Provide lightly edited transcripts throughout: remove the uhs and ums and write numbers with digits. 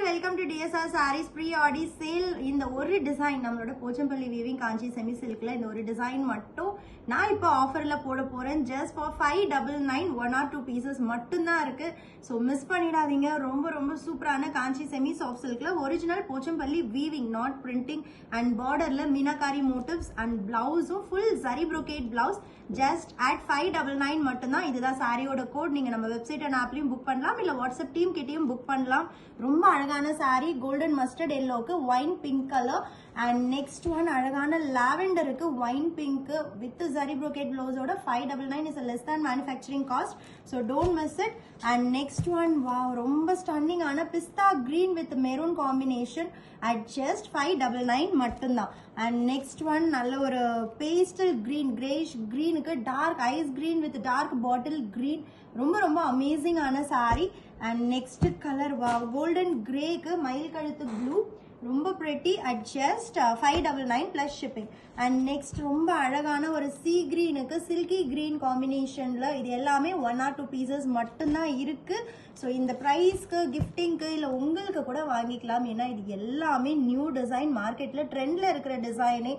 welcome to DSR Sarees pre-order sale. இந்த ஒரு design நம்மளோட போச்சம்பள்ளி வீவிங் காஞ்சி செமி சில்க்ல இந்த ஒரு டிசைன் மட்டும் நான் இப்போ ஆஃபர்ல போட போறேன். just for 599 1 or 2 pieces மட்டும் தான் இருக்கு. சோ மிஸ் பண்ணிடாதீங்க. ரொம்ப சூப்பரான காஞ்சி செமி சாஃப்ட் சில்க்ல original Pochampalli weaving not printing and பார்டர்ல மீனாகாரி மோட்டிவ்ஸ் அண்ட் பிளவுஸும் full zari brocade blouse just at 599 மட்டும் தான். இதுதான் சாரியோட கோட். நீங்க நம்ம வெப்சைட் அண்ட் ஆப்லயும் புக் பண்ணலாம், இல்ல வாட்ஸ்அப் டீம் கிட்டயும் புக் பண்ணலாம். ரொம்ப அழகான சாரி கோல்டன் மஸ்டர்ட் எல்லோக்கு wine pink colour and next one அழகான லாவெண்டருக்கு wine pink with zari brocade பிளவுஸோட 599 is less than manufacturing cost, so don't miss it. and next one wow ரொம்ப ஸ்டன்னிங் ஆன பிஸ்தா green with maroon combination at just 599 மட்டும் தான். and next one நல்ல ஒரு pastel green grayish greenக்கு dark ice green with dark bottle green ரொம்ப amazing ஆன sari. and next color wow golden greyக்கு மயில் கழுத்து blue ரொம்ப pretty at just 599 plus shipping. and next ரொம்ப அழகான ஒரு sea greenக்கு silky green combinationல இது எல்லாமே 1 or 2 pieces மட்டும் தான் இருக்கு. ஸோ இந்த ப்ரைஸ்க்கு கிஃப்டிங்க்கு இல்லை உங்களுக்கு கூட வாங்கிக்கலாம். ஏன்னா இது எல்லாமே நியூ டிசைன், மார்க்கெட்ல ட்ரெண்ட்ல இருக்கிற டிசைனே.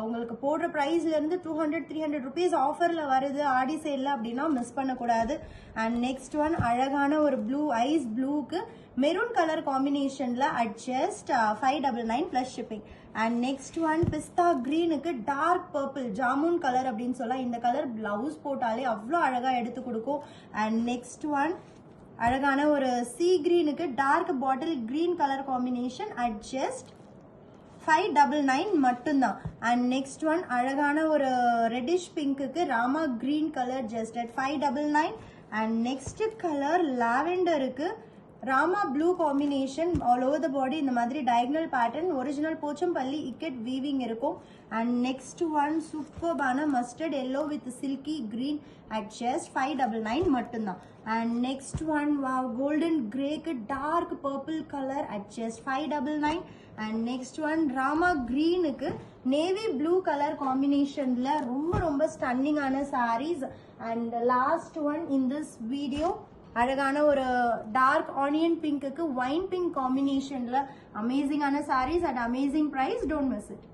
உங்களுக்கு போடுற ப்ரைஸ்ல இருந்து 200-300 rupees ஆஃபர்ல வருது ஆடி சேல்ல அப்படின்னா மிஸ் பண்ணக்கூடாது. அண்ட் நெக்ஸ்ட் ஒன் அழகான ஒரு ப்ளூ ஐஸ் ப்ளூக்கு மெரூன் கலர் காம்பினேஷன்ல at just 599 plus shipping. And next one pista கிரீனுக்கு டார்க் பர்பிள் ஜாமுன் கலர் அப்படின்னு சொல்ல இந்த கலர் பிளவுஸ் போட்டாலே அவ்வளோ அழகா எடுத்து கொடுக்கும். அண்ட் நெக்ஸ்ட் ஒன் அழகான ஒரு சீ கிரீனுக்கு dark bottle green colour combination at just 599 மட்டும்தான். அண்ட் நெக்ஸ்ட் ஒன் அழகான ஒரு ரெட்டிஷ் பிங்க்குக்கு Rama green colour just at 599. And next colour லாவெண்டருக்கு Rama blue combination all over the body இந்த மாதிரி diagonal pattern original Pochampally ikat weaving இருக்கும். அண்ட் நெக்ஸ்ட் ஒன் சூப்பர்பான mustard yellow with silky green at just 599 மட்டும்தான். And next one wow golden கிரேக்கு dark purple colour at just 599. And next one Rama கிரீனுக்கு navy blue colour காம்பினேஷன்ல ரொம்ப ஸ்டன்னிங்கான saris. And last one in this video அழகான ஒரு dark onion பிங்க்குக்கு wine pink காம்பினேஷன்ல அமேசிங்கான saris at amazing price. Don't miss it.